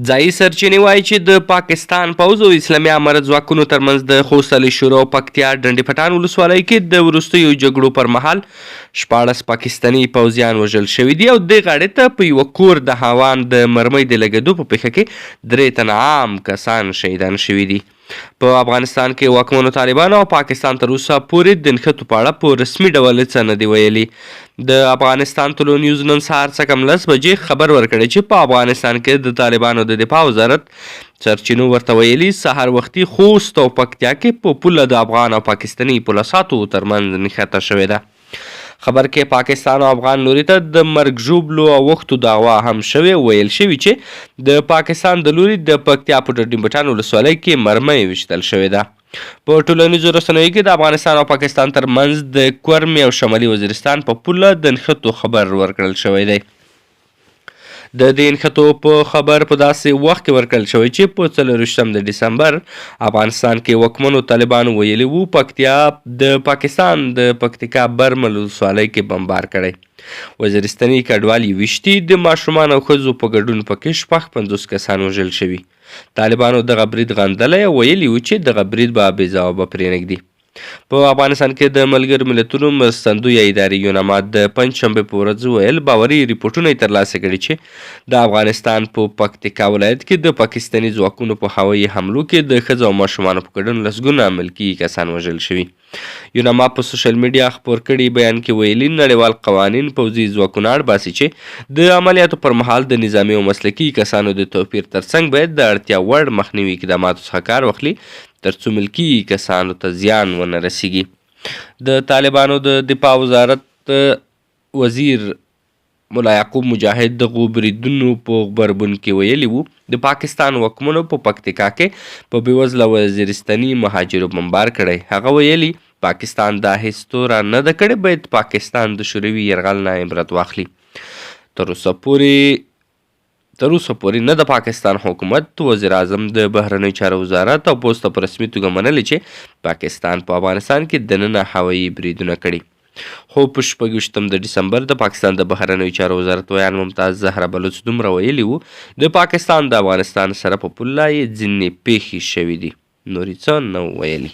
ځایي سرچینې وایي چې د پاکستان پوځ او اسلامي امارت ځواکونو ترمنځ د خوستل شورو پکتیا ډنډ پټان ولسوالۍ کې د وروستیو جګړو پر مهال 14 پاکستاني پوځیان وژل شوي دي او دغې غاړې ته په یوه کور د هاوان د مرمۍ د لګېدو په پیښه کې 3 تنه عام کسان شهیدان شوي دي. په افغانستان کې واکمنو طالبانو او پاکستان تر اوسه پورې د نښتو په اړه په رسمي ډول څه نه دي ویلي. د افغانستان طلوع نیوز نن سهار څه کم 10 بجې خبر ورکړی چې په افغانستان کې د طالبانو د دفاع وزارت سرچینو ورته ویلي سهار وختي خوست او پکتیا کې په پوله د افغان او پاکستاني پولیسو ترمنځ نښته شوې ده. خبر کې پاکستان او افغان لوري ته د مرګ ژوبلو او وختو دعوا هم شوې. ویل شوي چې د پاکستان د لوري د پکتیا په ډنډ پټان ولسوالۍ کې مرمۍ ویشتل شوې ده. په ټولنیزو رسنیو کې د افغانستان او پاکستان ترمنځ د کورمې او شمالي وزیرستان په پوله د نښتو خبر ورکړل شوی دی. د دې نښتو په خبر په داسې وخت کې ورکړل شوی چې په 24 د ډسمبر افغانستان کې واکمنو طالبانو ویلي وو پکتیا د پاکستان د پکتیکا برمل ولسوالۍ کې بمبار کړی. وزیرستاني کډوال 20 د ماشومان او ښځو په ګډون پکې 50 کسان وژل شوي. طالبانو دغه برید غندلی او ویلي وو چې دغه برید به بې ځوابه پرېنږدي. په افغانستان کې د ملګرو ملتونو مرستندویه ادارې یوناما د پنجشنبې په ورځ ویل باوري ریپورټونه یې ترلاسه کړي چې د افغانستان په پکتیکا ولایت کې د پاکستاني ځواکونو په هوایي حملو کې د ښځو او ماشومانو په ګډون لسګونه ملکي کسان وژل شوي. یوناما په سوشل میډیا خپور کړي بیان کې ویلي نړیوال قوانین پوځي ځواکونه اړ باسي چې د عملیاتو پر مهال د نظامي او مسلکي کسانو د توپیر ترڅنګ باید د اړتیا وړ مخنیوي اقداماتو څخه کار واخلي ترڅو ملکي کسانو ته زیان ونه رسیږي. د طالبانو د دفاع وزارت وزیر ملا یعقوب مجاهد دغو بریدونو په غبرګون کې ویلي وو د پاکستان واکمنو په پکتیکا کې په بېوزله وزیرستاني مهاجرو بمبار کړی. هغه ویلي پاکستان دا هیڅ توره نه ده کړې باید پاکستان د شوروي یرغل نه عبرت واخلي. تر اوسه پورې نه د پاکستان حکومت وزیر اعظم د بهرنیو چارو وزارت او پوسټ په رسمي توګه منلي چې پاکستان په افغانستان کې دننه هوایي بریدونه کړي. خو په 26 د ډسمبر د پاکستان د بهرنیو چارو وزارت ویان ممتاز زهرا بلوچ دومره ویلي وو د پاکستان د افغانستان سره په پوله یې ځینې پیښې شوي دي. نور یې څه نه ویلي.